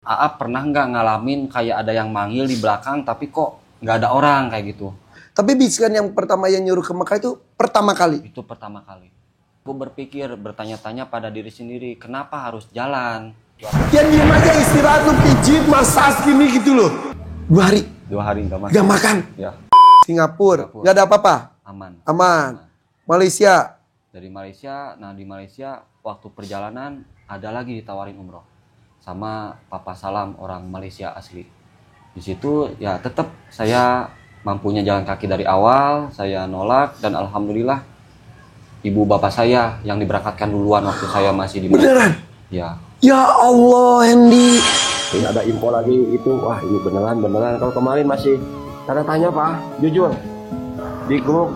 AA pernah nggak ngalamin kayak ada yang manggil di belakang tapi kok nggak ada orang kayak gitu? Tapi bisikan yang pertama yang nyuruh ke Mekah itu pertama kali? Itu pertama kali. Aku berpikir, bertanya-tanya pada diri sendiri, kenapa harus jalan? Ya diem aja, istirahat lu, pijit, massage gini gitu loh. 2 hari? 2 hari nggak makan. Nggak makan? Ya. Singapura, nggak ada apa-apa? Aman. Malaysia? Dari Malaysia, nah di Malaysia waktu perjalanan ada lagi ditawarin umroh sama Papa Salam, orang Malaysia asli. Di situ ya tetap saya mampunya jalan kaki dari awal, saya nolak dan alhamdulillah ibu bapak saya yang diberangkatkan duluan waktu saya masih di Malaysia. Beneran? Ya. Ya Allah, Hendy. Ini ada info lagi itu, wah ini beneran. Kalau kemarin masih tanda tanya Pak, jujur di grup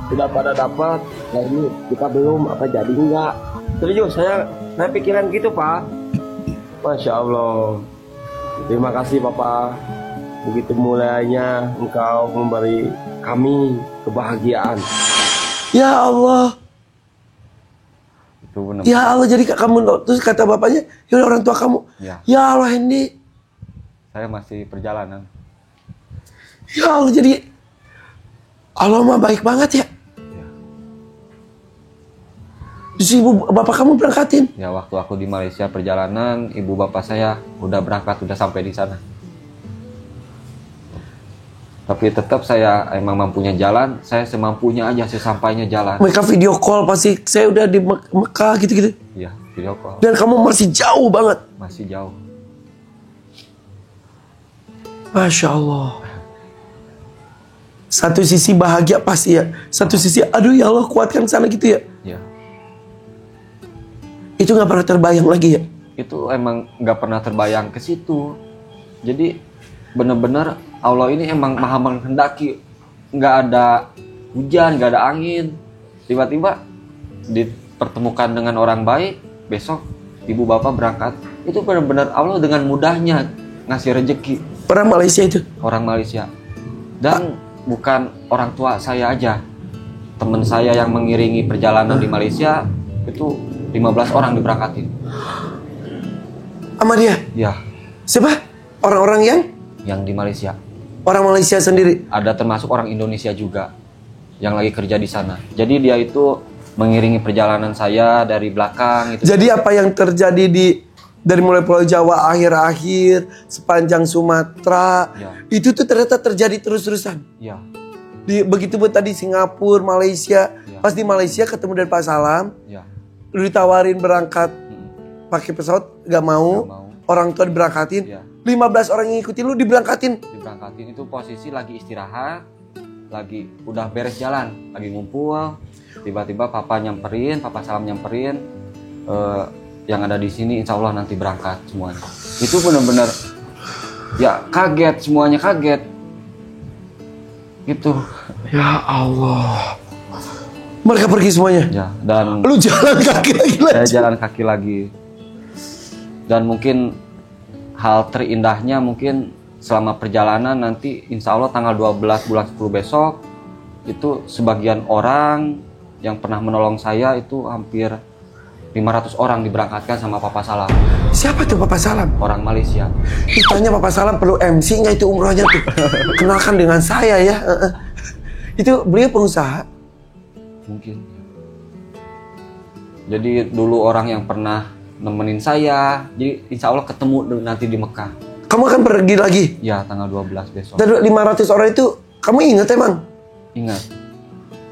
tidak pada dapat, ya ini kita belum apa jadi enggak. Serius saya pikiran gitu Pak. Masya Allah. Terima kasih Bapak. Begitu mulainya engkau memberi kami kebahagiaan. Ya Allah. Itu benar. Ya Allah, jadi kamu terus kata bapaknya, ya orang tua kamu. Ya. Ya Allah, Hendy. Saya masih perjalanan. Ya Allah, jadi Allah mah baik banget ya. Terus ibu bapak kamu berangkatin? Ya waktu aku di Malaysia perjalanan, ibu bapak saya udah berangkat, udah sampai di sana. Tapi tetap saya emang mampunya jalan, saya semampunya aja, sesampainya jalan. Mereka video call pasti, saya udah di Mekah gitu-gitu. Iya, video call. Dan kamu masih jauh banget. Masih jauh. Masya Allah. Satu sisi bahagia pasti ya. Satu sisi, aduh ya Allah kuatkan sana gitu ya. Iya. Itu nggak pernah terbayang lagi ya? Itu emang nggak pernah terbayang ke situ. Jadi bener-bener Allah ini emang maha menghendaki. Nggak ada hujan, nggak ada angin. Tiba-tiba dipertemukan dengan orang baik. Besok ibu bapak berangkat. Itu benar-benar Allah dengan mudahnya ngasih rezeki. Orang Malaysia itu? Orang Malaysia. Dan bukan orang tua saya aja. Teman saya yang mengiringi perjalanan di Malaysia itu 15 orang diberangkatin. Sama dia? Ya. Siapa? Orang-orang yang di Malaysia. Orang Malaysia sendiri? Ada termasuk orang Indonesia juga yang lagi kerja di sana. Jadi dia itu mengiringi perjalanan saya dari belakang. Itu. Jadi apa yang terjadi dari mulai Pulau Jawa akhir-akhir sepanjang Sumatera ya. Itu tuh ternyata terjadi terus-terusan. Ya. Begitu pun tadi Singapura, Malaysia. Ya. Pas di Malaysia ketemu dengan Pak Salam. Ya. Lu ditawarin berangkat pakai pesawat, gak mau. Orang tua diberangkatin. Ya. 15 orang yang ngikutin lu diberangkatin. Diberangkatin itu posisi lagi istirahat, lagi udah beres jalan, lagi ngumpul. Tiba-tiba Papa Salam nyamperin. Yang ada di sini insya Allah nanti berangkat semuanya. Itu benar-benar ya kaget, semuanya kaget. Gitu. Ya Allah. Mereka pergi semuanya? Ya, dan lu jalan kaki lagi? Saya jalan kaki lagi. Dan mungkin hal terindahnya mungkin selama perjalanan nanti insya Allah tanggal 12 bulan 10 besok itu sebagian orang yang pernah menolong saya itu hampir 500 orang diberangkatkan sama Papa Salam. Siapa tuh Papa Salam? Orang Malaysia. Ditanya Papa Salam perlu MC nggak itu umrohnya tuh? Kenalkan dengan saya ya. Itu beliau pengusaha? Mungkin. Jadi dulu orang yang pernah nemenin saya. Jadi insya Allah ketemu nanti di Mekah. Kamu akan pergi lagi? Ya tanggal 12 besok. Dan 500 orang itu kamu ingat emang? Ingat.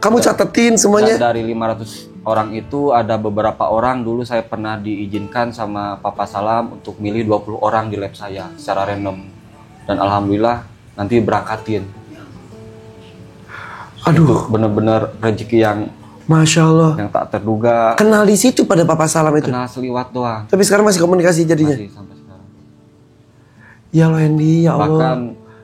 Kamu catetin semuanya? Dan dari 500 orang itu ada beberapa orang dulu saya pernah diizinkan sama Papa Salam untuk milih 20 orang di lab saya secara random. Dan alhamdulillah nanti berangkatin. Aduh, bener-bener rezeki yang Masya Allah, yang tak terduga. Kenal di situ pada Papa Salam itu? Kenal seliwat doang. Tapi sekarang masih komunikasi jadinya? Masih sampai sekarang. Ya Allah Hendy, ya Allah. Bahkan,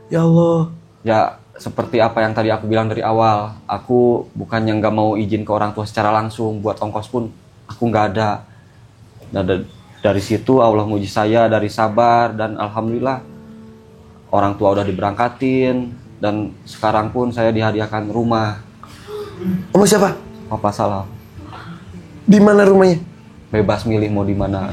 ya Allah. Ya seperti apa yang tadi aku bilang dari awal, aku bukannya nggak mau izin ke orang tua secara langsung, buat ongkos pun aku nggak ada. Dan dari situ Allah muji saya, dari sabar, dan alhamdulillah orang tua udah diberangkatin, dan sekarang pun saya dihadiahkan rumah. Sama siapa? Papa Salam. Di mana rumahnya? Bebas milih mau di mana.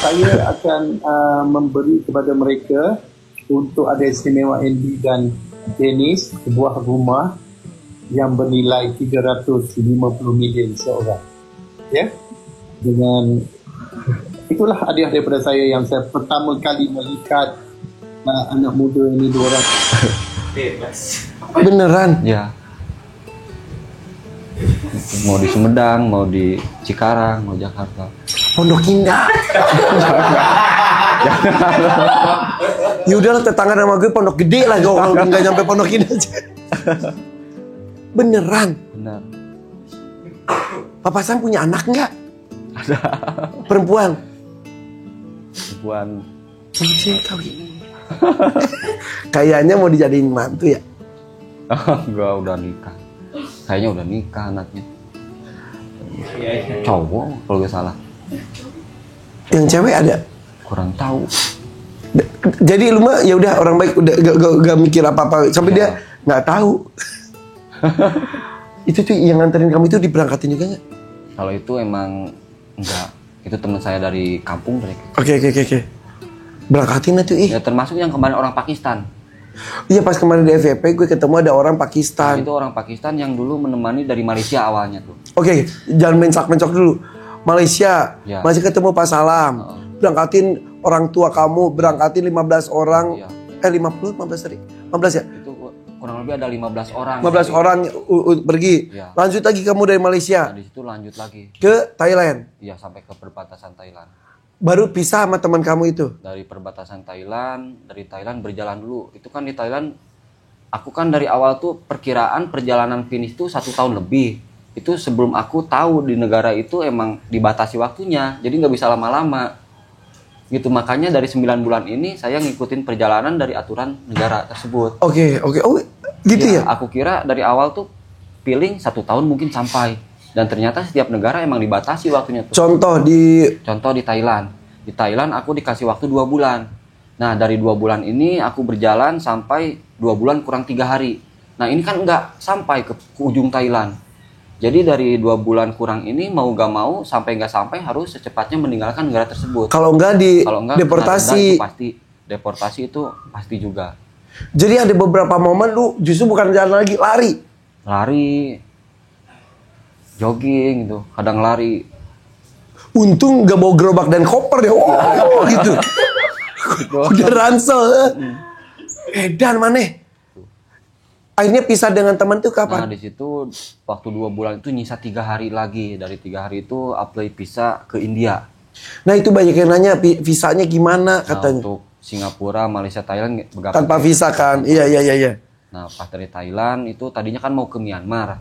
saya akan memberi kepada mereka untuk ada istimewa Andy dan Dennis sebuah rumah yang bernilai 350 million seorang. Ya. Dengan itulah hadiah daripada saya yang saya pertama kali melihat anak muda ini dua orang. Beneran? Ya. Mau di Sumedang, mau di Cikarang, mau Jakarta. Pondok Indah. Ya udahlah, tetangga sama gue Pondok Gede lah, kalau nggak nyampe Pondok Indah aja. Beneran? Benar. Papa Sam punya anak nggak? Ada. Perempuan? Perempuan. Mungkin kawin. Kayaknya mau dijadiin mantu ya? Enggak, udah nikah. Kayaknya udah nikah anaknya. Cowok kalau gak salah. Yang cewek ada? Kurang tahu. Jadi lu mah ya udah orang baik, udah gak mikir apa-apa sampai dia nggak tahu. Itu tuh yang nganterin kamu itu diberangkatin juga nggak? Kalau itu emang enggak. Itu teman saya dari kampung mereka. Oke. Berangkatin tuh Ya termasuk yang kemarin orang Pakistan. Iya, pas kemarin di FVP gue ketemu ada orang Pakistan. Itu orang Pakistan yang dulu menemani dari Malaysia awalnya tuh. Oke, jangan mencok dulu. Malaysia, Ya. masih ketemu Pak Salam. Berangkatin orang tua kamu, berangkatin 15 orang. Iya. 15 tadi. 15 ya? Itu kurang lebih ada 15 orang. 15 orang pergi. Ya. Lanjut lagi kamu dari Malaysia Nah, di situ lanjut lagi. ke Thailand. Iya, sampai ke perbatasan Thailand. Baru pisah sama teman kamu itu. Dari perbatasan Thailand, dari Thailand berjalan dulu. Itu kan di Thailand, aku kan dari awal tuh perkiraan perjalanan finish tuh 1 tahun lebih. Itu sebelum aku tahu di negara itu emang dibatasi waktunya, jadi nggak bisa lama-lama. Gitu, makanya dari 9 bulan ini saya ngikutin perjalanan dari aturan negara tersebut. Oke. Oh, gitu ya? Aku kira dari awal tuh feeling 1 tahun mungkin sampai. Dan ternyata setiap negara emang dibatasi waktunya tuh. Contoh Contoh di Thailand. Di Thailand aku dikasih waktu 2 bulan. Nah, dari 2 bulan ini aku berjalan sampai 2 bulan kurang 3 hari. Nah, ini kan nggak sampai ke ujung Thailand. Jadi dari 2 bulan kurang ini mau gak mau, sampai nggak sampai harus secepatnya meninggalkan negara tersebut. kalau enggak deportasi. Itu pasti. Deportasi itu pasti juga. Jadi ada beberapa momen lu justru bukan jalan lagi, Lari, jogging gitu, kadang lari. Untung gak bawa gerobak dan koper ya. Gitu. Udah ransel. Edan maneh. Akhirnya pisah dengan teman tuh Nah, kapan? di situ waktu 2 bulan itu nyisa 3 hari lagi. Dari 3 hari itu apply visa ke India. Nah, itu banyak yang nanya visanya gimana katanya. Nah, untuk Singapura, Malaysia, Thailand nggak Tanpa pakai. visa kan? Iya. Nah, pas dari Thailand itu tadinya kan mau ke Myanmar.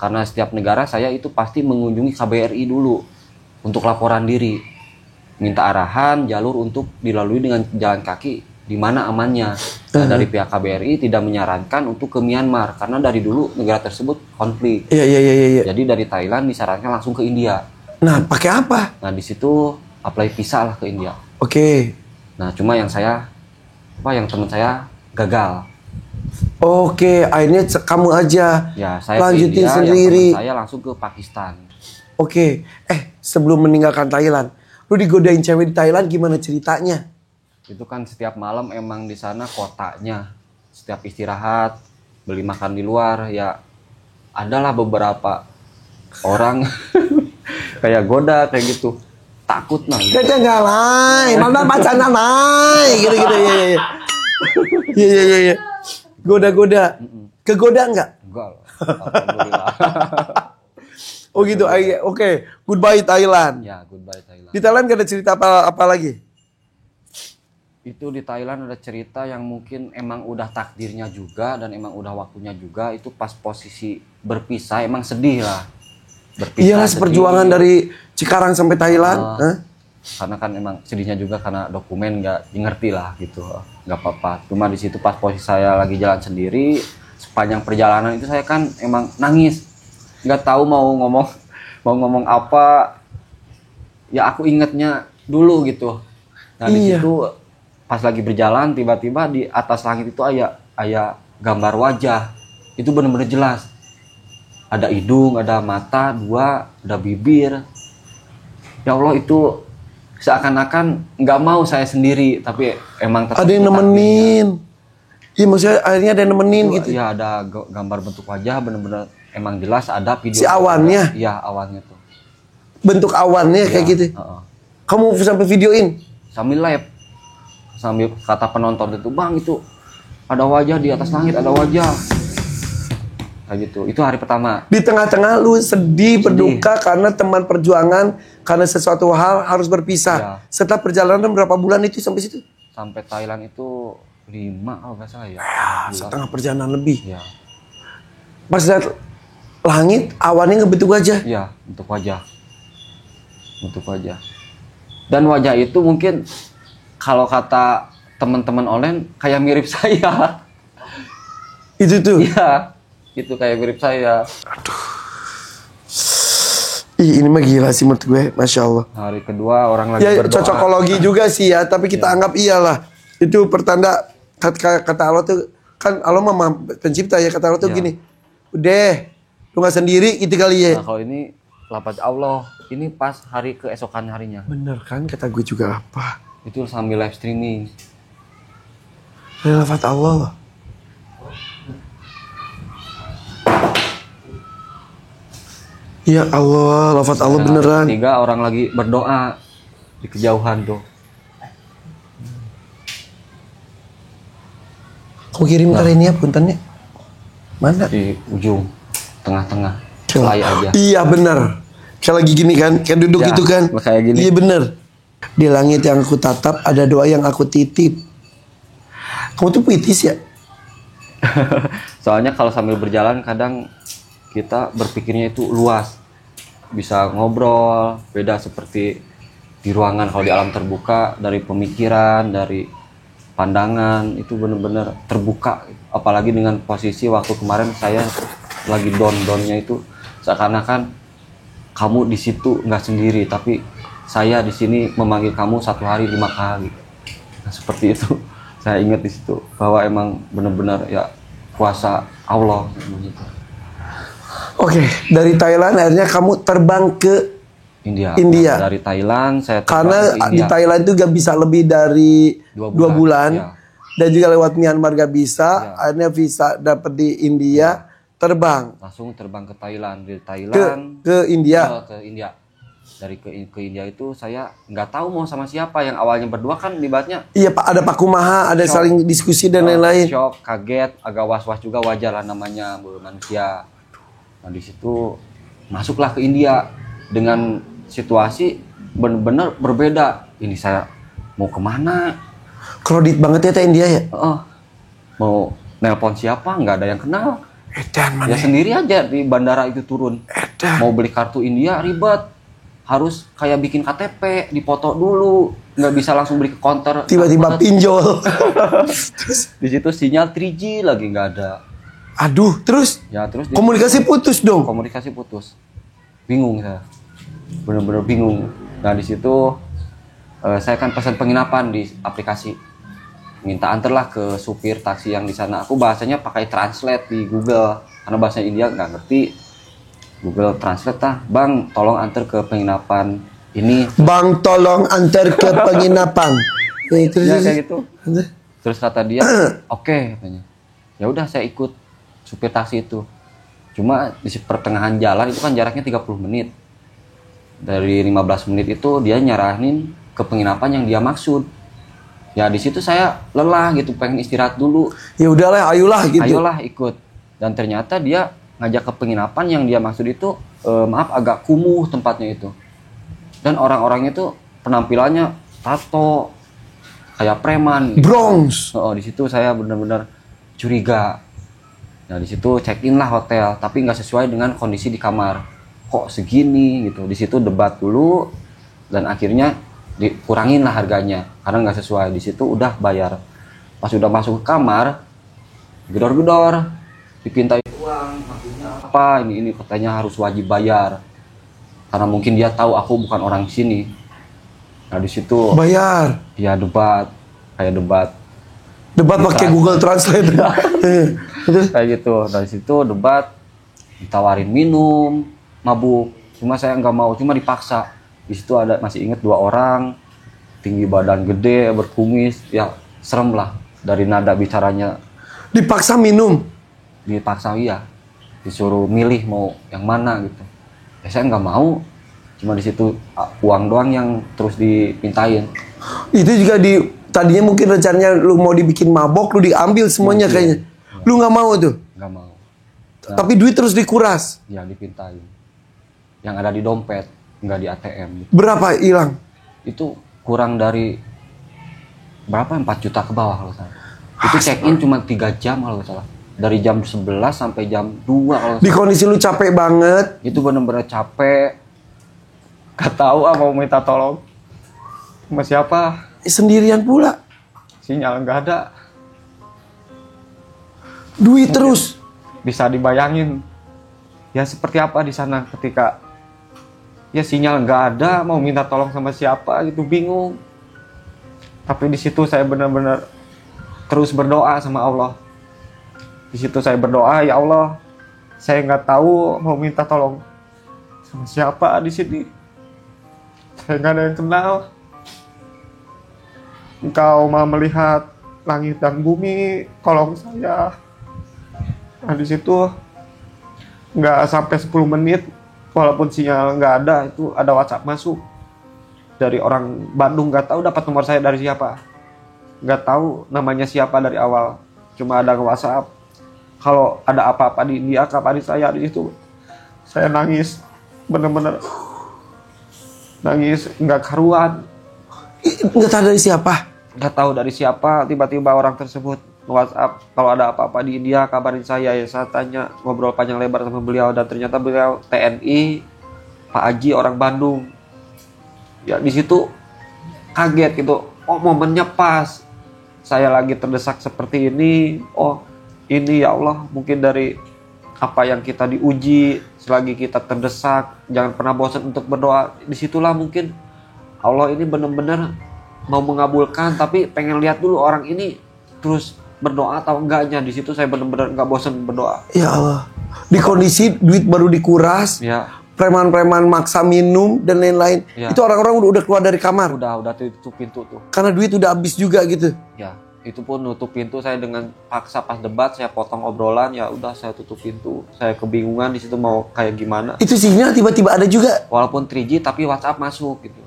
Karena setiap negara saya itu pasti mengunjungi KBRI dulu untuk laporan diri. Minta arahan jalur untuk dilalui dengan jalan kaki di mana amannya. Nah, dari pihak KBRI tidak menyarankan untuk ke Myanmar karena dari dulu negara tersebut konflik. Iya. Jadi dari Thailand disarankan langsung ke India. Nah, pakai apa? Nah, di situ apply visa lah ke India. Oke. Nah, cuma yang teman saya gagal. Oke, akhirnya kamu aja Ya, saya lanjutin ke India, sendiri. yang teman saya langsung ke Pakistan. Oke. Sebelum meninggalkan Thailand, lu digodain cewek di Thailand gimana ceritanya? Itu kan setiap malam emang di sana kotanya. Setiap istirahat, beli makan di luar, ya adalah beberapa orang kayak goda kayak gitu. Takut nah. Kita nggak lain, mana pacaran lain, gitu ya. Iya. Goda-goda, kegoda nggak? Enggak loh. Alhamdulillah. Oh gitu, oke. Goodbye Thailand. Ya, goodbye Thailand. Di Thailand gak ada cerita apa lagi? Itu di Thailand ada cerita yang mungkin emang udah takdirnya juga dan emang udah waktunya juga. Itu pas posisi berpisah emang sedih lah. Berpisah Iyalah, seperjuangan dari Cikarang sampai Thailand. Karena kan emang sedihnya juga karena dokumen nggak ngerti lah gitu. Nggak apa-apa. Cuma di situ pas posisi saya lagi jalan sendiri, sepanjang perjalanan itu saya kan emang nangis. Nggak tahu mau ngomong apa. Ya aku ingetnya dulu gitu. Nah di situ pas lagi berjalan tiba-tiba di atas langit itu ada gambar wajah. Itu benar-benar jelas. Ada hidung, ada mata, 2, ada bibir. Ya Allah, itu seakan-akan nggak mau saya sendiri, tapi emang tetap Ada yang ditakdirnya. nemenin. Iya maksudnya akhirnya ada yang nemenin gitu. Iya, ada gambar bentuk wajah bener-bener emang jelas, ada video. Si awannya? Iya, awannya tuh. Bentuk awannya kayak Iya, gitu. heeh. Kamu sampai videoin? Sambil live, sambil kata penonton itu, bang itu ada wajah di atas langit, ada wajah kayak gitu. Itu hari pertama. Di tengah-tengah lu sedih, berduka karena teman perjuangan, karena sesuatu hal harus berpisah. Iya. Setelah perjalanan berapa bulan itu sampai situ? Sampai Thailand itu 5 kalau nggak salah ya. Setengah perjalanan lebih. Iya, Pas lihat langit, awannya ngebentuk wajah. iya, bentuk wajah, bentuk wajah. Dan wajah itu mungkin kalau kata teman-teman online kayak mirip saya. Itu tuh. Iya, itu kayak mirip saya. Ih, ini mah gila sih menurut gue, Masya Allah. Hari kedua orang lagi Ya berdoa. cocokologi juga sih ya, tapi kita anggap iyalah. Itu pertanda kata Allah tuh, kan Allah mah pencipta ya, kata Allah tuh Iya. gini. Udah, lu gak sendiri gitu kali ya. Nah, kalau ini lafaz Allah, ini pas hari keesokan harinya. Bener kan kata gue juga apa? Itu sambil live streaming. Lafaz Allah. Ya Allah, lafaz Allah Nah, beneran. 3 orang lagi berdoa di kejauhan tuh. Kamu kirim ntar ini ya puntennya. Mana? Di ujung tengah-tengah. Selai aja. Iya bener. Kayak lagi gini kan, kayak duduk Ya, gitu kan. kayak gini. Iya bener. Di langit yang aku tatap ada doa yang aku titip. Kamu tuh puitis ya? Soalnya kalau sambil berjalan kadang kita berpikirnya itu luas. Bisa ngobrol, beda seperti di ruangan. Kalau di alam terbuka, dari pemikiran, dari pandangan itu benar-benar terbuka. Apalagi dengan posisi waktu kemarin saya lagi down-downnya itu, seakan-akan kamu di situ nggak sendiri, tapi saya di sini memanggil kamu 1 hari 5 kali. Nah, seperti itu. Saya ingat di situ bahwa emang benar-benar ya kuasa Allah gitu. Oke, dari Thailand akhirnya kamu terbang ke India. India. Nah, dari Thailand saya terbang karena ke di India. Thailand itu gak bisa lebih dari 2 2 bulan. ya. Dan juga lewat Myanmar gak bisa. Ya. Akhirnya visa dapat di India, terbang Langsung terbang ke Thailand. Dari Thailand ke India. ke India. Dari ke India itu saya nggak tahu mau sama siapa. Yang awalnya berdua kan libatnya Iya Pak, ada Pak Kumaha, ada Shock. saling diskusi dan lain-lain. shock, kaget, agak was-was juga, wajar lah namanya manusia. Nah di situ masuklah ke India dengan situasi benar-benar berbeda. Ini saya mau kemana? Kredit banget ya Teh India ya. Mau nelpon siapa? Nggak ada yang kenal. Edan Ya mana? sendiri aja di bandara itu turun. Edan. Mau beli kartu India ribet. Harus kayak bikin KTP, dipoto dulu. Nggak bisa langsung beli ke counter. Tiba-tiba pinjol. Di situ sinyal 3G lagi nggak ada. Aduh, terus Ya terus komunikasi putus dong. komunikasi putus. Bingung saya. Bener-bener bingung. Nah di situ saya kan pesan penginapan di aplikasi. Minta anterlah ke supir taksi yang di sana. Aku bahasanya pakai translate di Google karena bahasa India nggak ngerti. Google Translate lah, bang tolong antar ke penginapan ini. Bang tolong antar ke penginapan. Nah, terus, Ya kayak gitu. Terus kata dia, oke katanya. Ya udah saya ikut supir taksi itu. Cuma di pertengahan jalan itu kan jaraknya 30 menit. Dari 15 menit itu dia nyaranin ke penginapan yang dia maksud. Ya di situ saya lelah gitu, pengen istirahat dulu. Ya udahlah, ayolah gitu. Ayolah ikut. Dan ternyata dia ngajak ke penginapan yang dia maksud itu maaf agak kumuh tempatnya itu. Dan orang-orangnya itu penampilannya tato kayak preman gitu. Bronx. Oh, di situ saya benar-benar curiga. Nah, di situ check-in lah hotel, tapi nggak sesuai dengan kondisi di kamar. Kok segini gitu. Di situ debat dulu dan akhirnya dikurangin lah harganya karena nggak sesuai. Di situ udah bayar. Pas udah masuk ke kamar, gedor-gedor, dipintai uang, maksudnya apa? Ini katanya harus wajib bayar. Karena mungkin dia tahu aku bukan orang sini. Nah, di situ Bayar. ya debat, kayak debat Debat pakai Google Translate. Terus kayak gitu. Dari situ debat, ditawarin minum, mabuk. Cuma saya nggak mau, cuma dipaksa. Di situ ada masih inget 2 orang tinggi badan gede, berkumis, ya serem lah dari nada bicaranya. Dipaksa minum. Dipaksa iya, disuruh milih mau yang mana gitu. Ya saya nggak mau, cuma di situ uang doang yang terus dipintain. Itu juga tadinya mungkin rencananya lu mau dibikin mabok, lu diambil semuanya kayaknya. Lu nggak mau tuh. Nggak mau. Tapi duit terus dikuras. Ya dipintain. Yang ada di dompet, nggak di ATM. Gitu. Berapa hilang? Itu kurang dari berapa? 4 juta ke bawah kalau salah. Itu check in cuma 3 jam kalau salah. Dari jam 11 sampai jam 2 kalau Di kondisi lu capek banget. itu bener-bener capek. Gak tahu mau minta tolong sama siapa. Sendirian pula. Sinyal nggak ada. Duit terus. Bisa dibayangin ya seperti apa di sana ketika ya sinyal nggak ada, mau minta tolong sama siapa gitu, bingung. Tapi di situ saya benar-benar terus berdoa sama Allah. Di situ saya berdoa, ya Allah, saya nggak tahu mau minta tolong sama siapa di sini. Saya nggak ada yang kenal. Engkau maha melihat langit dan bumi, tolong saya. Nah di situ nggak sampai 10 menit, walaupun sinyal nggak ada, itu ada WhatsApp masuk dari orang Bandung. Nggak tahu dapat nomor saya dari siapa, nggak tahu namanya siapa dari awal, cuma ada WhatsApp. Kalau ada apa-apa di India, kabarin saya. Di situ saya nangis, bener-bener nangis nggak karuan. Nggak tahu dari siapa. Nggak tahu dari siapa, tiba-tiba orang tersebut WhatsApp, kalau ada apa-apa di India kabarin saya. Ya saya tanya, ngobrol panjang lebar sama beliau, dan ternyata beliau TNI, Pak Haji, orang Bandung. Ya di situ kaget gitu, oh momennya pas, saya lagi terdesak seperti ini. Oh ini ya Allah, mungkin dari apa yang kita diuji, selagi kita terdesak jangan pernah bosan untuk berdoa. Disitulah mungkin Allah ini benar-benar mau mengabulkan, tapi pengen lihat dulu orang ini terus berdoa atau enggaknya. Di situ saya benar-benar enggak bosan berdoa. Ya Allah. Di kondisi duit baru dikuras, Ya, preman-preman maksa minum dan lain-lain. Ya. Itu orang-orang udah keluar dari kamar. udah tutup pintu tuh. Karena duit udah habis juga gitu. Ya, itu pun nutup pintu saya dengan paksa. Pas debat saya potong obrolan, ya udah saya tutup pintu. Saya kebingungan di situ mau kayak gimana. Itu sinyal tiba-tiba ada juga. Walaupun 3G tapi WhatsApp masuk gitu.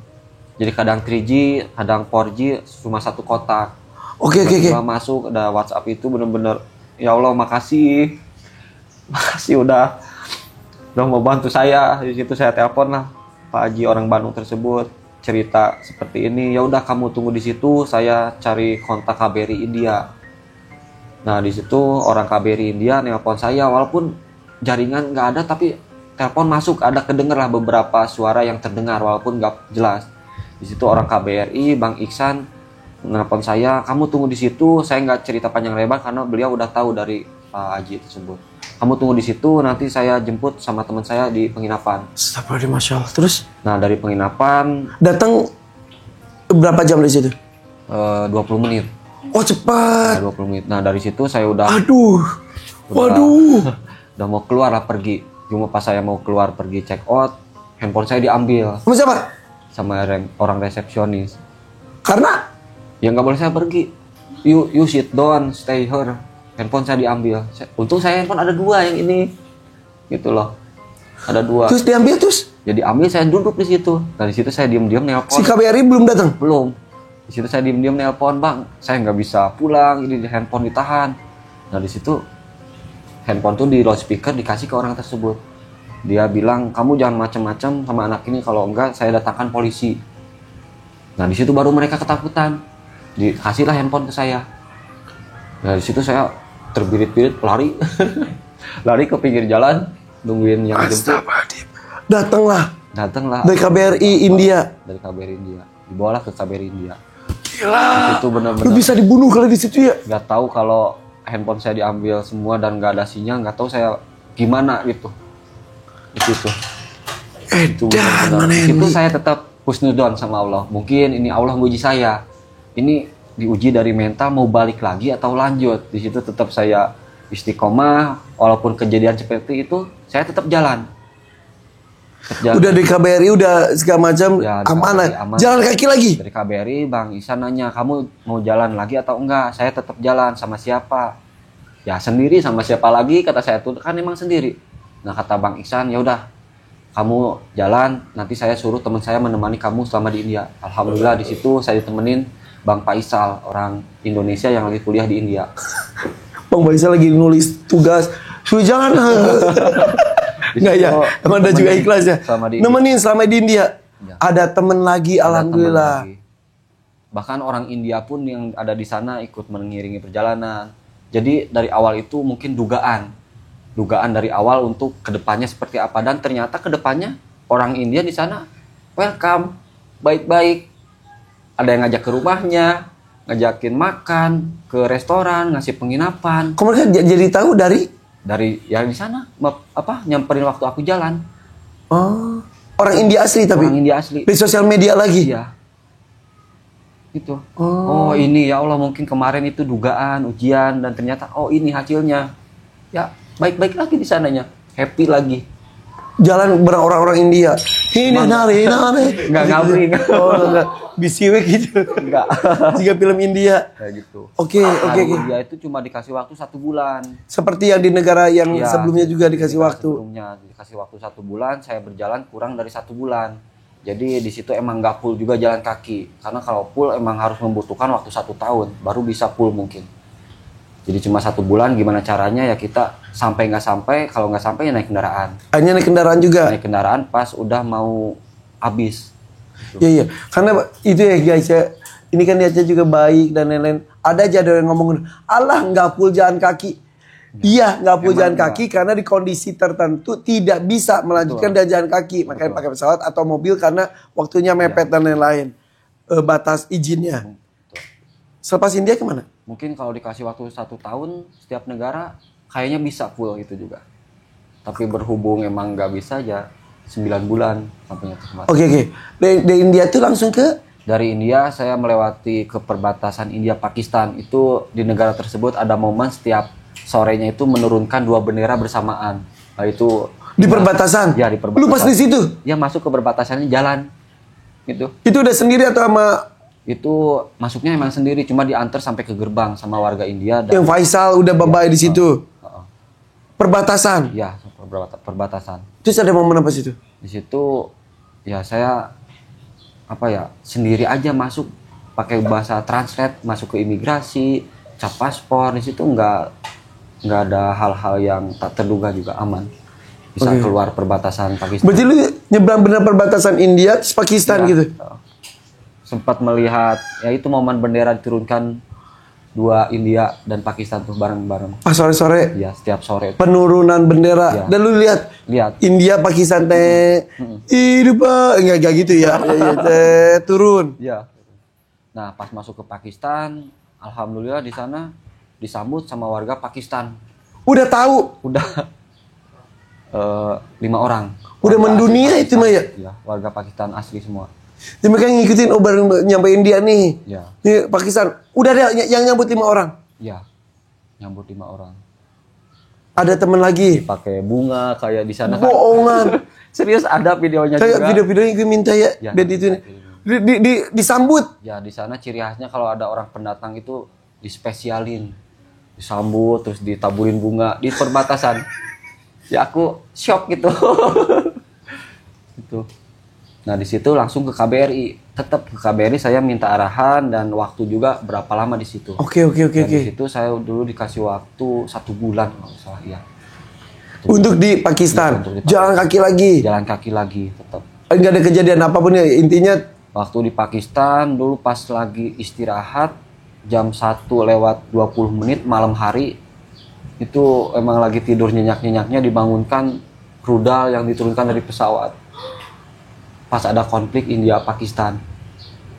Jadi kadang 3G, kadang 4G, cuma satu kotak. Oke. Tiba-tiba masuk ada WhatsApp, itu bener-bener ya Allah makasih udah mau bantu saya. Di situ saya telepon lah Pak Haji, orang Bandung tersebut, cerita seperti ini. Ya udah kamu tunggu di situ, saya cari kontak KBRI India. Nah di situ orang KBRI India nelpon saya, walaupun jaringan nggak ada tapi telepon masuk, ada kedengar lah beberapa suara yang terdengar walaupun nggak jelas. Di situ orang KBRI, Bang Iksan, nelpon saya, kamu tunggu di situ. Saya nggak cerita panjang lebar karena beliau udah tahu dari Pak Haji tersebut. Kamu tunggu di situ, nanti saya jemput sama teman saya di penginapan. Astagfirullahaladzim, Masya Allah. Terus Nah dari penginapan datang berapa jam dari situ? 20 menit. Oh cepat. 20 menit. Nah dari situ saya udah Waduh. udah mau keluar lah pergi. Cuma pas saya mau keluar pergi check out, handphone saya diambil Sama siapa? sama orang resepsionis. Karena Ya nggak boleh saya pergi. You sit down, stay here. Handphone saya diambil. Untung saya handphone ada 2 yang ini, gitu loh. Ada 2. terus diambil terus Jadi ambil, saya duduk di situ. Nah di situ saya diam-diam si nelpon. KBRI belum datang. Belum. Di situ saya diam-diam nelpon, Bang. Saya nggak bisa pulang, ini handphone ditahan. Nah di situ handphone tuh di loudspeaker dikasih ke orang tersebut. Dia bilang, kamu jangan macam-macam sama anak ini, kalau enggak saya datangkan polisi. Nah di situ baru mereka ketakutan. Dikasihlah handphone ke saya. Nah di situ saya terbirit-birit lari, lari ke pinggir jalan, nungguin yang jemput. Datanglah Dari KBRI India. dari KBRI India, dibawalah ke KBRI India. Gila. Itu Lu benar-benar bisa dibunuh kalau di situ ya. nggak tahu kalau handphone saya diambil semua dan nggak ada sinyal, nggak tahu saya gimana gitu. Itu Edan mana itu ini? saya tetap husnudon sama Allah. Mungkin ini Allah nguji saya. Ini diuji dari mental, mau balik lagi atau lanjut. Di situ tetap saya istiqomah, walaupun kejadian seperti itu saya tetap jalan. Udah di KBRI, udah segala macam, Ya, di aman. KBRI aman. Jalan kaki lagi. Dari KBRI Bang Ihsan nanya, kamu mau jalan lagi atau enggak? Saya tetap jalan. Sama siapa? Ya sendiri. Sama siapa lagi? Kata saya tuh kan emang sendiri. Nah kata Bang Ihsan, ya udah kamu jalan, nanti saya suruh teman saya menemani kamu selama di India. Alhamdulillah di situ saya ditemenin Bang Faisal, orang Indonesia yang lagi kuliah di India. Bang Faisal lagi nulis tugas, suruh jalan. Nggak ya, emang ada juga ikhlas ya. Nemenin selama di India. Ya. Ada temen lagi, Ada alhamdulillah. teman lagi. Bahkan orang India pun yang ada di sana ikut mengiringi perjalanan. Jadi dari awal itu mungkin dugaan dari awal untuk kedepannya seperti apa, dan ternyata kedepannya orang India di sana welcome, baik-baik. Ada yang ngajak ke rumahnya, ngajakin makan, ke restoran, ngasih penginapan. Kok mereka jadi tahu dari? Dari yang di sana nyamperin waktu aku jalan. Oh, orang India asli tapi? Orang India asli. Di sosial media lagi? Iya. Gitu. Oh ini ya Allah, mungkin kemarin itu dugaan, ujian, dan ternyata oh ini hasilnya. Ya baik-baik lagi di sananya, happy lagi. Jalan bareng orang-orang India. Ini nari. Nggak ngabring. Oh enggak, bisiwek gitu. Enggak. Jika film India. Kayak gitu. Oke. Di India itu cuma dikasih waktu 1 bulan. Seperti yang di negara yang Ya, sebelumnya juga dikasih waktu. Sebelumnya dikasih waktu 1 bulan, saya berjalan kurang dari 1 bulan. Jadi di situ emang nggak full juga jalan kaki. Karena kalau full emang harus membutuhkan waktu 1 tahun, baru bisa full mungkin. Jadi cuma 1 bulan, gimana caranya ya kita sampai nggak sampai, kalau nggak sampai ya naik kendaraan. Hanya naik kendaraan juga? Naik kendaraan pas udah mau habis. Iya. Karena itu ya guys ya, ini kan niatnya juga baik dan lain-lain. Ada aja ada yang ngomong, Allah nggak full jalan kaki. Iya nggak full jalan kaki karena di kondisi tertentu tidak bisa melanjutkan dan jalan kaki. Makanya pakai pesawat atau mobil karena waktunya mepet dan lain-lain. Batas izinnya. Selepas India kemana? Mungkin kalau dikasih waktu 1 tahun, setiap negara kayaknya bisa full itu juga. Tapi berhubung emang nggak bisa ya 9 bulan sampainya ke Sumatera. Oke. Dari India tuh langsung ke? Dari India saya melewati ke perbatasan India-Pakistan. Itu di negara tersebut ada momen setiap sorenya itu menurunkan 2 bendera bersamaan. Nah itu Di perbatasan? Ya di perbatasan. Lu pas di situ? Ya masuk ke perbatasannya jalan. Gitu. Itu udah sendiri atau sama? Itu masuknya emang sendiri, cuma diantar sampai ke gerbang sama warga India. Dan Yang Faisal udah babai di situ? Perbatasan? Ya, perbatasan. Terus ada momen apa situ? Di situ ya saya sendiri aja masuk, pakai bahasa translate, masuk ke imigrasi, cap paspor. Di situ nggak ada hal-hal yang tak terduga, juga aman. Bisa keluar perbatasan Pakistan. Berarti lu nyebrang bener perbatasan India terus Pakistan Ya, gitu? sempat melihat ya itu momen bendera diturunkan 2 India dan Pakistan tuh bareng-bareng. Pas sore-sore Ya setiap sore. penurunan bendera. Ya. Dan lu lihat India Pakistan hidup enggak gitu ya. Turun. Ya. Nah, pas masuk ke Pakistan, alhamdulillah di sana disambut sama warga Pakistan. Udah tahu. Udah 5 orang. Udah Warga mendunia asli itu mah ya. Iya, warga Pakistan asli semua. Jadi mereka ngikutin baru nyampe India nih. Ya. Nih Pakistan. Udah ada yang nyambut 5 orang. Ya. Nyambut 5 orang. Ada temen lagi. Pakai bunga kayak di sana. Bohongan. Serius ada videonya Kayak juga. video-videonya gue minta ya. Ya, Biar itu disambut. Ya, di sana ciri khasnya kalau ada orang pendatang itu dispesialin. Disambut terus ditaburin bunga di perbatasan. Ya aku shock gitu. Gitu. Nah, di situ langsung ke KBRI. Tetap ke KBRI saya minta arahan dan waktu juga berapa lama di situ. Oke. Di situ saya dulu dikasih waktu 1 bulan kalau nggak salah ya. Untuk di Pakistan. Ya, untuk di Pakistan. Jalan kaki lagi. Jalan kaki lagi tetap. Enggak ada kejadian apapun ya. Intinya Waktu di Pakistan dulu pas lagi istirahat jam 1:20 malam hari itu emang lagi tidur nyenyak-nyenyaknya dibangunkan rudal yang diturunkan dari pesawat. Pas ada konflik India Pakistan.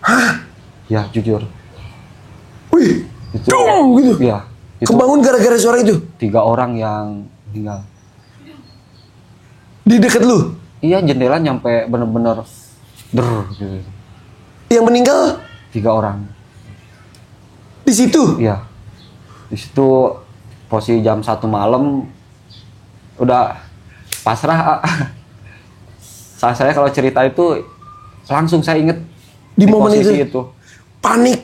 hah? Ya jujur. Wih. Itu, Dong gitu. Ya. Itu Kebangun gara-gara suara itu. 3 orang yang meninggal. Di deket lu. Iya, jendela nyampe bener-bener gitu. Yang meninggal 3 orang. di situ. Iya. Di situ posisi jam 1 malam udah pasrah. Saya kalau cerita itu langsung saya inget Di momen posisi itu? Panik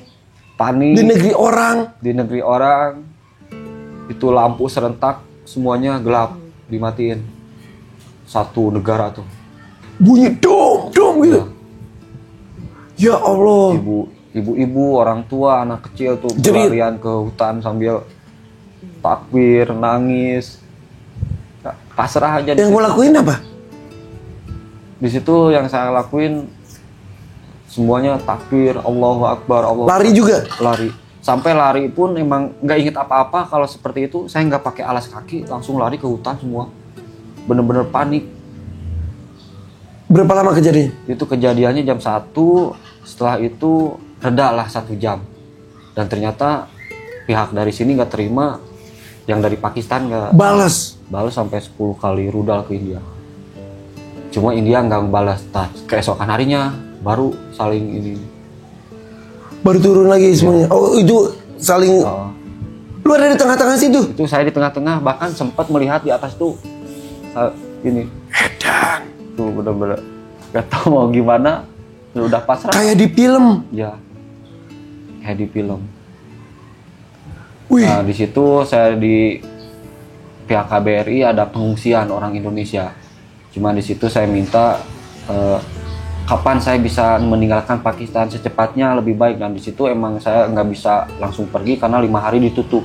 panik di negeri orang. di negeri orang, itu lampu serentak semuanya gelap dimatiin, satu negara tuh. Bunyi dom gitu. Ya Allah. Ibu-ibu, orang tua, anak kecil tuh Jerit. berlarian ke hutan sambil takbir, nangis, pasrah aja. Yang mau lakuin apa? Di situ yang saya lakuin semuanya takbir, Allahu Akbar, Allah. Lari juga? Lari. Sampai lari pun emang nggak inget apa-apa. Kalau seperti itu saya nggak pakai alas kaki, langsung lari ke hutan semua. Bener-bener panik. Berapa lama kejadian? Itu kejadiannya jam 1, setelah itu reda lah 1 jam. Dan ternyata pihak dari sini nggak terima, yang dari Pakistan nggak Balas. balas sampai 10 kali rudal ke India. Cuma India nggak balas. Keesokan harinya baru saling ini. Baru turun lagi semuanya. Oh itu saling. Oh, Lu ada di tengah-tengah situ? itu saya di tengah-tengah, bahkan sempat melihat di atas tuh ini. Edan. Tuh bener-bener gak tahu mau gimana, udah pasrah. Kayak di film. Ya, kayak di film. Wih. Nah di situ saya di pihak KBRI ada pengungsian orang Indonesia. Cuma di situ saya minta kapan saya bisa meninggalkan Pakistan secepatnya lebih baik. Dan di situ emang saya nggak bisa langsung pergi karena 5 hari ditutup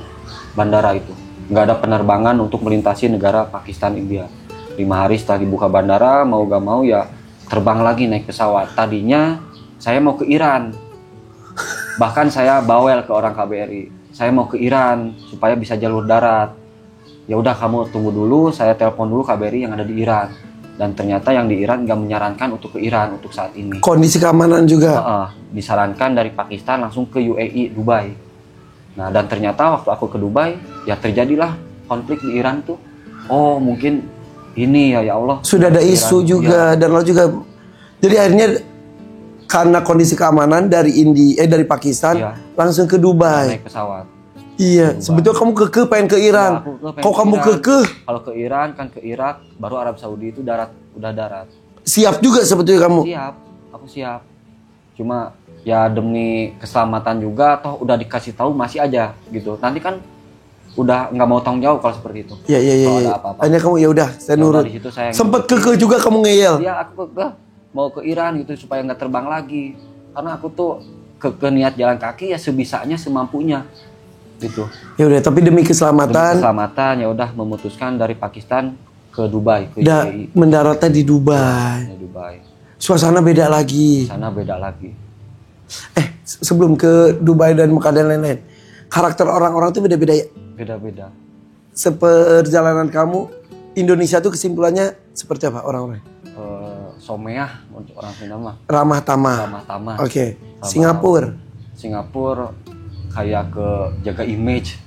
bandara itu. Nggak ada penerbangan untuk melintasi negara Pakistan India. 5 hari setelah dibuka bandara, mau gak mau ya terbang lagi naik pesawat. Tadinya saya mau ke Iran. Bahkan saya bawel ke orang KBRI. Saya mau ke Iran supaya bisa jalur darat. Ya udah kamu tunggu dulu, saya telepon dulu KBRI yang ada di Iran. Dan ternyata yang di Iran nggak menyarankan untuk ke Iran untuk saat ini. Kondisi keamanan juga. Disarankan dari Pakistan langsung ke UAE, Dubai. Nah dan ternyata waktu aku ke Dubai, ya terjadilah konflik di Iran tuh. Oh mungkin ini ya Allah. Sudah ada isu Iran, juga ya. dan lo juga. Jadi akhirnya karena kondisi keamanan dari dari Pakistan Iya. langsung ke Dubai. Naik pesawat. Iya, Dubai. sebetulnya kamu kekeh pengen ke Iran. Ya, aku pengen Kok ke kamu Iran. kekeh? Kalau ke Iran kan ke Irak, baru Arab Saudi itu udah darat. Siap juga sebetulnya kamu. Siap, aku siap. Cuma ya demi keselamatan juga, toh udah dikasih tahu masih aja gitu. Nanti kan udah nggak mau tanggung jawab kalau seperti itu. Iya iya iya. Kalau iya. ada apa-apa. Akhirnya kamu ya udah, saya Ya udah, nurut. di situ saya Sempet ngikutin. kekeh juga kamu ngeyel. Iya, aku mau ke Iran gitu supaya nggak terbang lagi. Karena aku tuh ke niat jalan kaki ya sebisanya semampunya gitu. Ya udah, tapi demi Demi keselamatan keselamatan ya udah memutuskan dari Pakistan ke Dubai, ke udah UAE. mendaratnya di Dubai. Ya, Dubai. Suasana beda lagi. Sana beda lagi. Sebelum ke Dubai dan Mekah dan lain-lain, karakter orang-orang tuh beda-beda ya. Beda-beda. Seperjalanan kamu Indonesia tuh kesimpulannya seperti apa orang-orang? Someah untuk orang Sunda mah. Ramah tamah. Ramah tamah. Oke. Sama- Singapura. Singapura kayak ke jaga image,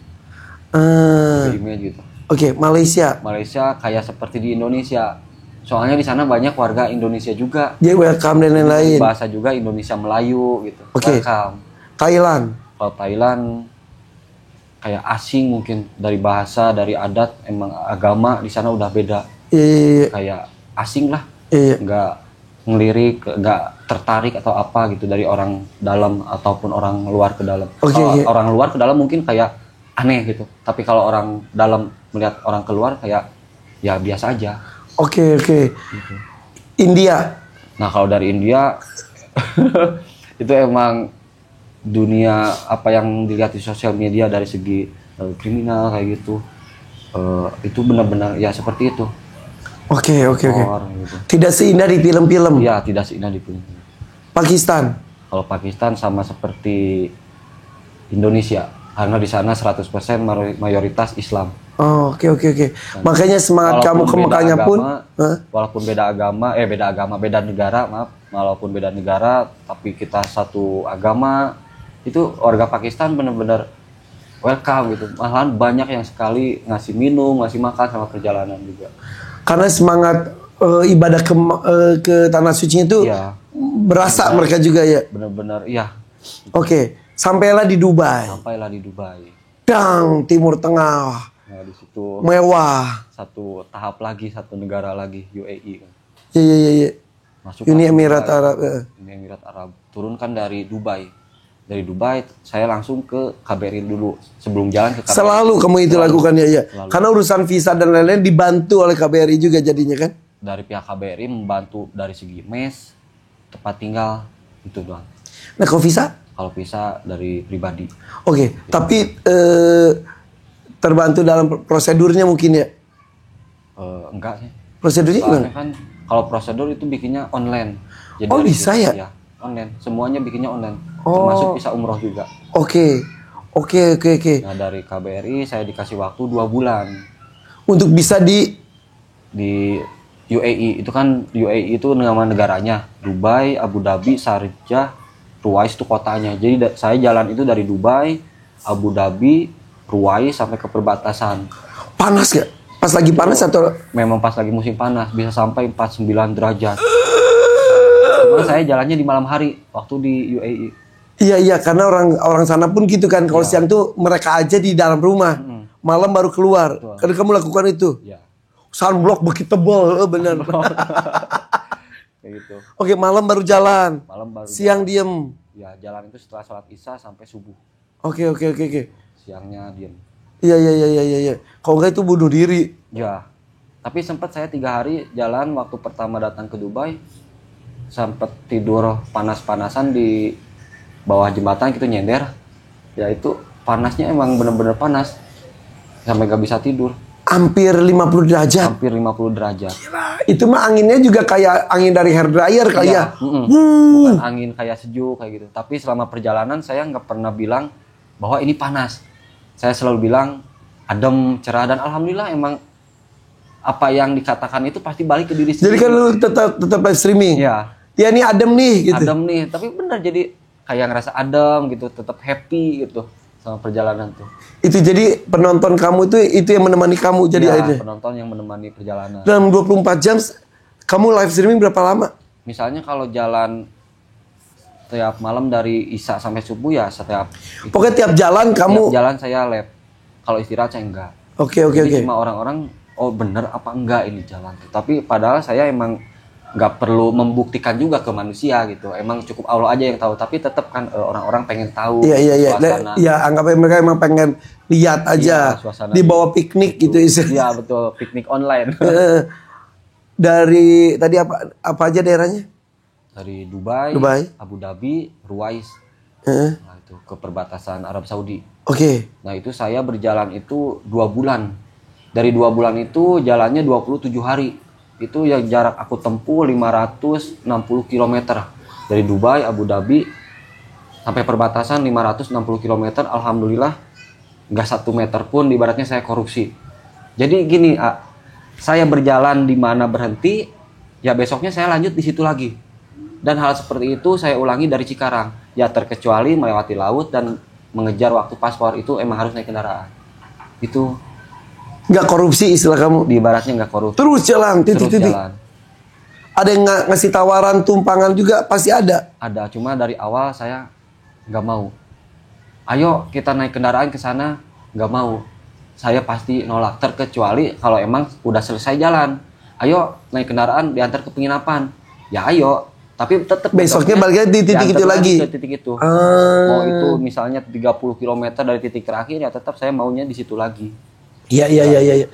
Eh, jaga image gitu. Oke, Malaysia. Malaysia kayak seperti di Indonesia. Soalnya di sana banyak warga Indonesia juga. Dia welcome dan lain-lain. Bahasa juga Indonesia Melayu gitu. Oke. Welcome. Thailand. Kalau Thailand kayak asing mungkin dari bahasa, dari adat, emang agama di sana udah beda. Iya. Kayak asing lah. Iya. Nggak ngelirik, nggak tertarik atau apa gitu dari orang dalam ataupun orang luar ke dalam. Oke, Kalau oke. orang luar ke dalam mungkin kayak aneh gitu. Tapi kalau orang dalam melihat orang keluar kayak ya biasa aja. Oke. Gitu. India. Nah kalau dari India itu emang dunia apa yang dilihat di sosial media dari segi kriminal kayak gitu. Itu benar-benar ya seperti itu. Oke. Horor gitu. Tidak seindah di film-film. Ya tidak seindah di film. Pakistan. Kalau Pakistan sama seperti Indonesia karena di sana 100% mayoritas Islam. Oh, oke. Makanya semangat kamu ke Walaupun beda Mekahnya pun. agama, walaupun beda negara, maaf, walaupun beda negara, tapi kita satu agama, itu warga Pakistan benar-benar welcome gitu. Malahan banyak yang sekali ngasih minum, ngasih makan sama perjalanan juga. Karena semangat ibadah ke tanah suci itu Iya, berasa mereka juga ya. benar-benar, iya. Oke, sampailah di Dubai. Sampailah di Dubai. Dang, Timur Tengah, Nah di situ mewah. satu tahap lagi, satu negara lagi, UAE kan. Iya. Masuk Uni ke Emirat Dubai. Arab. Uni Emirat Arab. Turun kan dari Dubai. Dari Dubai saya langsung ke KBRI dulu sebelum jalan ke KBRI. Selalu kamu itu Selalu. lakukan ya. Selalu. Karena urusan visa dan lain-lain dibantu oleh KBRI juga jadinya kan. Dari pihak KBRI membantu dari segi mes, tempat tinggal, itu doang. Nah kalau visa? Kalau visa dari pribadi. Oke, tapi terbantu dalam prosedurnya mungkin ya. Enggak sih. Prosedurnya Soalnya gimana? kan kalau prosedur itu bikinnya online. Jadi Oh, dari bisa situ, ya? Online. Semuanya bikinnya online. Oh. Termasuk visa umroh juga. Oke. Nah dari KBRI saya dikasih waktu 2 bulan Untuk bisa di di UAE. Itu kan UAE itu nama negaranya. Dubai, Abu Dhabi, Sharjah, Ruwais itu kotanya. Jadi saya jalan itu dari Dubai, Abu Dhabi, Ruwais sampai ke perbatasan. panas gak? Pas lagi panas atau Memang pas lagi musim panas bisa sampai 49 derajat. Cuma saya jalannya di malam hari waktu di UAE. Iya karena orang sana pun gitu kan. Kalau siang tuh mereka aja di dalam rumah, malam baru keluar. Betul. Karena kamu lakukan itu. Ya, Sunblock begitu tebal, bener. kayak gitu. Oke, malam baru jalan, Malam baru siang diem. ya jalan itu setelah sholat isya sampai subuh. Oke. Siangnya diem. Iya. Kalau enggak itu bunuh diri. Ya, tapi sempat saya 3 hari jalan waktu pertama datang ke Dubai, sempat tidur panas-panasan di bawah jembatan gitu nyender. Ya itu panasnya emang bener-bener panas, sampai gak bisa tidur, Hampir 50 derajat. hampir 50 derajat. Itu mah anginnya juga kayak angin dari hair dryer kali ya. Bukan angin kayak sejuk kayak gitu. Tapi selama perjalanan saya nggak pernah bilang bahwa ini panas. Saya selalu bilang adem, cerah, dan alhamdulillah emang apa yang dikatakan itu pasti balik ke diri Jadi sendiri. kan lu tetap live streaming. Ya, Ya ini adem nih gitu. adem nih. Tapi benar jadi kayak ngerasa adem gitu, tetap happy gitu sama perjalanan tuh. Itu jadi penonton kamu itu yang menemani kamu jadi Ya, akhirnya. penonton yang menemani perjalanan. Dalam 24 jam kamu live streaming berapa lama? Misalnya kalau jalan setiap malam dari Isya sampai subuh ya setiap Pokoknya tiap jalan kamu. tiap jalan saya live. Kalau istirahat saya enggak. Oke. Jadi cuma orang-orang oh bener apa enggak ini jalan tuh. Tapi padahal saya emang nggak perlu membuktikan juga ke manusia gitu. Emang cukup Allah aja yang tahu. Tapi tetap kan orang-orang pengen tahu Iya. suasana. Ya anggap aja mereka emang pengen lihat aja. Iya, suasana Di bawah piknik gitu Iya betul, piknik online. Dari tadi apa aja daerahnya? Dari Dubai, Dubai. Abu Dhabi, Ruwais. Heeh. Nah, itu ke perbatasan Arab Saudi. Oke. Nah itu saya berjalan itu 2 bulan. Dari 2 bulan itu jalannya 27 hari. Itu yang jarak aku tempuh 560 km. Dari Dubai, Abu Dhabi, sampai perbatasan 560 km. Alhamdulillah, nggak 1 meter pun ibaratnya saya korupsi. Jadi gini, saya berjalan di mana berhenti, ya besoknya saya lanjut di situ lagi. Dan hal seperti itu saya ulangi dari Cikarang. Ya terkecuali melewati laut dan mengejar waktu paspor itu emang harus naik kendaraan. Itu Nggak korupsi istilah kamu. di ibaratnya nggak korupsi. Terus jalan, Terus titik-titik. jalan. Ada yang ngasih tawaran tumpangan juga pasti ada. Ada, cuma dari awal saya nggak mau. Ayo kita naik kendaraan ke sana, nggak mau. Saya pasti nolak, terkecuali kalau emang udah selesai jalan. Ayo naik kendaraan diantar ke penginapan. Ya ayo, tapi tetap Besoknya balik lagi di titik diantar itu lagi. ke titik itu. Ah. Mau itu misalnya 30 km dari titik terakhir ya tetap saya maunya di situ lagi. Iya.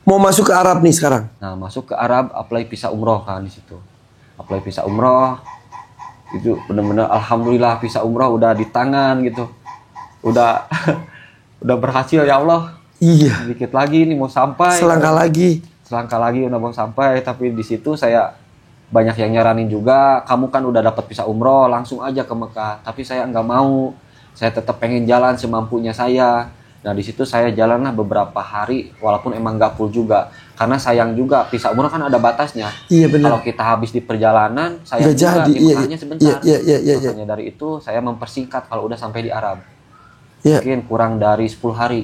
Mau masuk ke Arab nih sekarang. Nah, masuk ke Arab, apply visa umroh kan di situ. Apply visa umroh. Itu benar-benar alhamdulillah visa umroh udah di tangan gitu. Udah udah berhasil ya Allah. Iya. Dikit lagi nih mau sampai. Selangkah lagi. Selangkah lagi udah mau sampai, tapi di situ saya banyak yang nyaranin juga, kamu kan udah dapat visa umroh, langsung aja ke Mekah. Tapi saya nggak mau. Saya tetap pengen jalan semampunya saya. Nah di situ saya jalanlah beberapa hari, walaupun emang nggak full juga, karena sayang juga visa umroh kan ada batasnya. Iya benar. Kalau kita habis di perjalanan, sayang Nggak juga jadi, di iya, Mekahnya sebentar. iya. Makanya dari itu saya mempersingkat kalau udah sampai di Arab. Iya. Mungkin kurang dari 10 hari,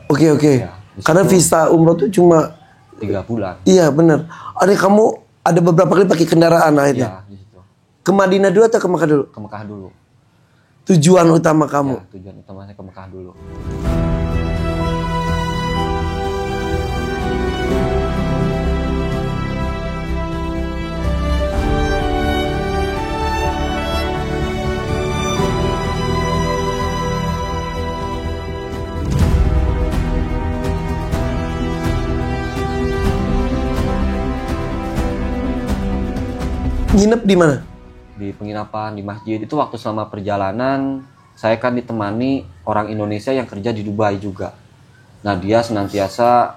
Oke. Ya, di Karena situ. visa umroh tuh cuma 3 bulan. iya benar. Ada kamu ada beberapa kali pakai kendaraan akhirnya. Ya di situ. Ke Madinah dulu atau ke Mekah dulu? Ke Mekah dulu. Tujuan utama kamu. Ya, tujuan utama saya ke Mekah dulu. Nginep di mana? di penginapan, di masjid. Itu waktu selama perjalanan saya kan ditemani orang Indonesia yang kerja di Dubai juga. Nah, dia senantiasa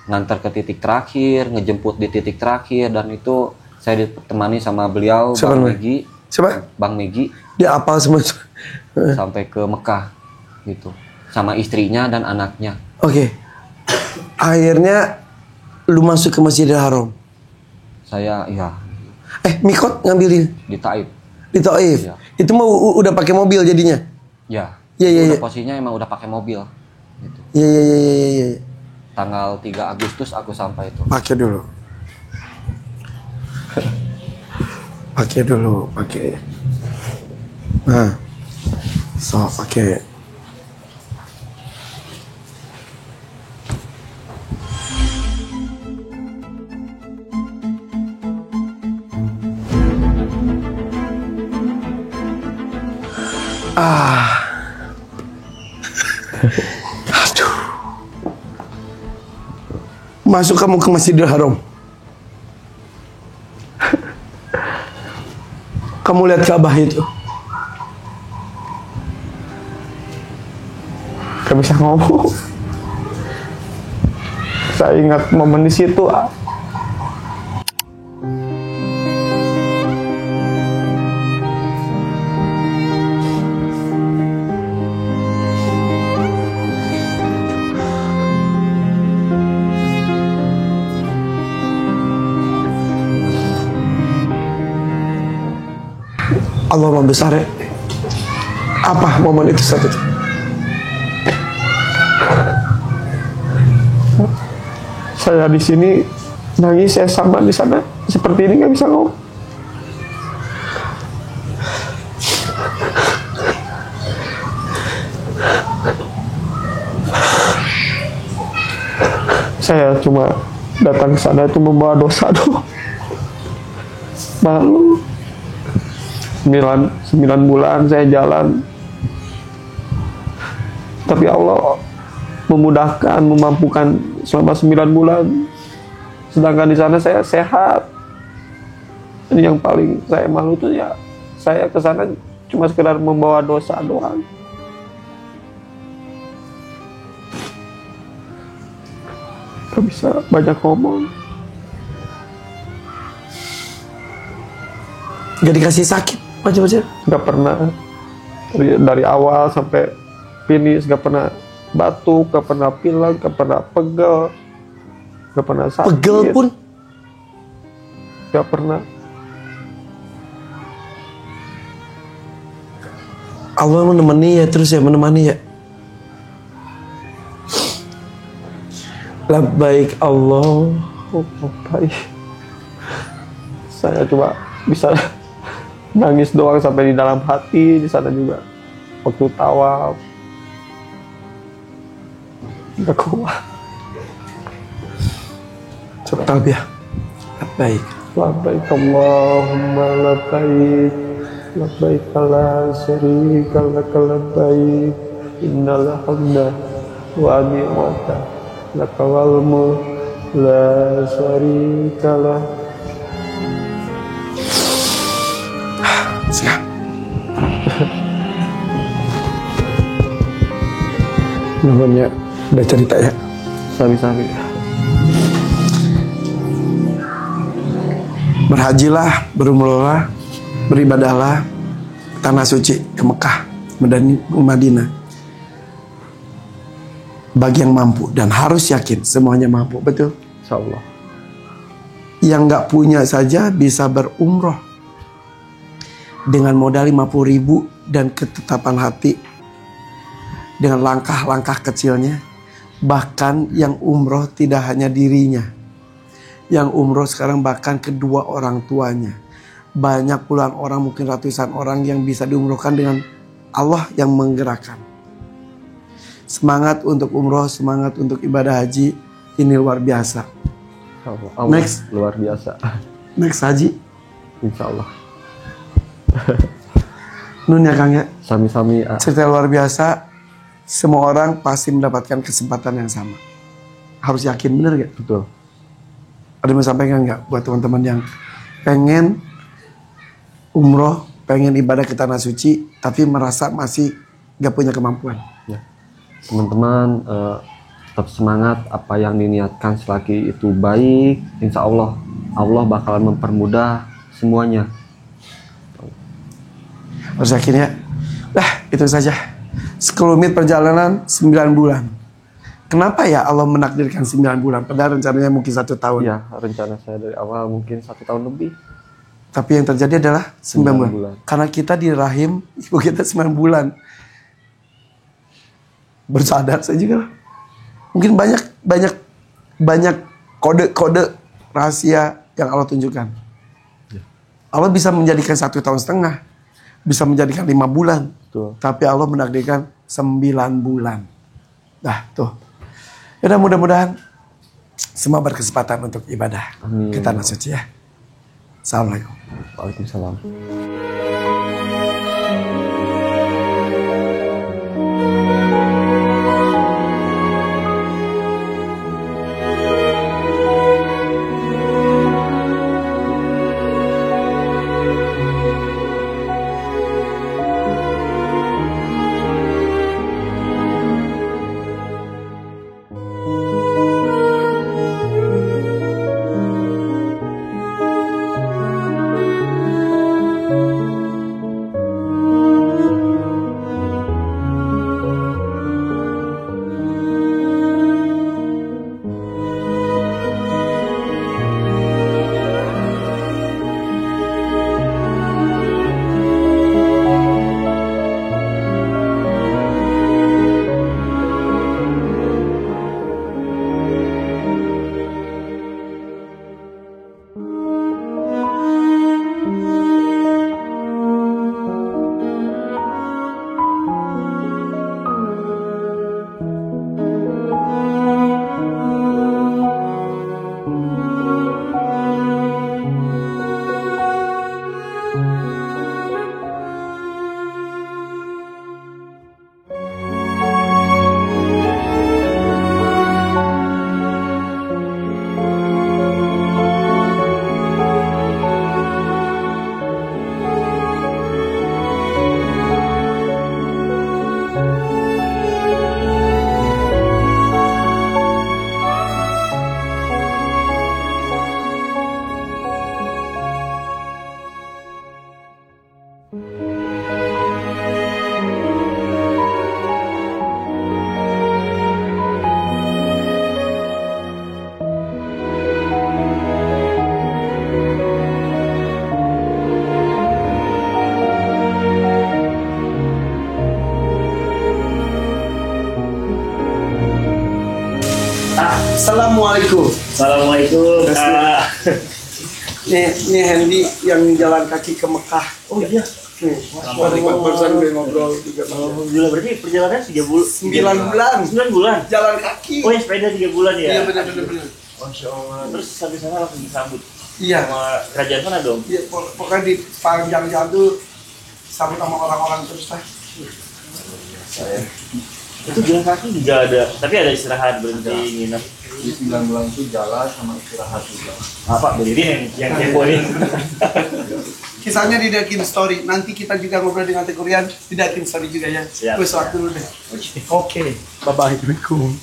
ngantar ke titik terakhir, ngejemput di titik terakhir, dan itu saya ditemani sama beliau, Siapa Bang namanya? Megi, Siapa? Bang Megi, Dia apal semua. sampai ke Mekah gitu, sama istrinya dan anaknya. Oke. Akhirnya lu masuk ke Masjidil Haram. Saya ya Mikot ngambilin di Taif. di Taif. Iya. Itu mau udah pakai mobil jadinya. Ya. Iya, iya, Udah iya. posisinya emang udah pakai mobil. Gitu. Iya iya iya iya iya. Tanggal 3 Agustus aku sampai itu. Pakai dulu. Pakai dulu, pakai. Nah. So, pakai. Aduh. Masuk kamu ke Masjidil Haram. Kamu lihat Ka'bah itu. Gak bisa ngomong. Saya ingat momen di situ. Allah Maha Besar ya. Apa momen itu satu? Saya di sini nangis, saya sama di sana seperti ini, nggak bisa ngomong. Saya cuma datang ke sana itu membawa dosa doang. Malu. 9 bulan saya jalan, tapi Allah memudahkan, memampukan selama 9 bulan. Sedangkan di sana saya sehat. Ini yang paling saya malu tuh ya, saya ke sana cuma sekedar membawa dosa doang. Gak bisa banyak ngomong. Gak dikasih sakit macam-macam. Gak pernah dari awal sampai finish, gak pernah batuk, gak pernah pilek, gak pernah pegel, gak pernah sakit. Pegel pun. Gak pernah. Allah menemani ya, terus ya menemani ya. Labbaik Allah. Baik. Saya cuma bisa nangis doang sampai di dalam hati di sana juga. Waktu tawaf. Gak kuat. Coba talbiyah. Labbaik. Labbaik Allahumma labbaik. Labbaik la syarika laka labbaik. Innal hamda wa ni'mata laka wal mulk la syarika lah. Siap. Namanya udah cerita ya. Sabi-sabi. Berhajilah, berumrohlah, beribadahlah ke tanah suci, ke Mekah, Madinah. Bagi yang mampu dan harus yakin semuanya mampu, betul. Insyaallah. Yang nggak punya saja bisa berumroh dengan modal 50.000 dan ketetapan hati, dengan langkah-langkah kecilnya. Bahkan yang umroh tidak hanya dirinya, yang umroh sekarang bahkan kedua orang tuanya. Banyak puluhan orang, mungkin ratusan orang yang bisa diumrohkan dengan Allah yang menggerakkan. Semangat untuk umroh, semangat untuk ibadah haji, ini luar biasa. Allah Next. luar biasa. Next haji, Insyaallah. nun ya Kang ya. Sami-sami. Cerita luar biasa. Semua orang pasti mendapatkan kesempatan yang sama. Harus yakin, bener gak? Betul. Ada yang mau sampaikan gak buat teman-teman yang pengen umroh, pengen ibadah ke tanah suci, tapi merasa masih gak punya kemampuan. Ya. Teman-teman tetap semangat, apa yang diniatkan selagi itu baik, insya Allah Allah bakalan mempermudah semuanya. Harus yakin ya. Itu saja. Sekelumit perjalanan 9 bulan. Kenapa ya Allah menakdirkan 9 bulan? Padahal rencananya mungkin 1 tahun. Ya, rencana saya dari awal mungkin 1 tahun lebih. Tapi yang terjadi adalah 9 bulan. Karena kita di rahim ibu kita 9 bulan. Bersadar saya juga. Mungkin banyak kode-kode rahasia yang Allah tunjukkan. Allah bisa menjadikan 1,5 tahun, bisa menjadikan 5 bulan. Betul. Tapi Allah menakdirkan 9 bulan. Nah, tuh. Ya, mudah-mudahan semua berkesempatan untuk ibadah ke tanah suci ya. Assalamualaikum. Waalaikumsalam. Assalamualaikum. Assalamualaikum. Ini Hendy yang jalan kaki ke Mekah. Oh iya. Nih, barusan gue ngobrol juga. Alhamdulillah, berarti perjalanan 3 bulan. 9 bulan. 9 bulan. Jalan kaki. Oh ya, sepeda 3 bulan ya. Iya benar. Masya Allah. Terus sampai sana langsung disambut Iya. sama kerajaan sana dong. Iya, pokoknya di panjang jalan tuh sambut sama orang-orang terus lah. Itu jalan kaki juga ada, tapi ada istirahat, berhenti, nginep. Di 9 bulan itu jalan sama istirahat juga. Apa berdiri yang kepo nih? Kisahnya di Dakin Story. Nanti kita juga ngobrol dengan Tekurian di Dakin Story juga ya. Siap. Gue waktu dulu deh. Oke. Bye-bye. Assalamualaikum.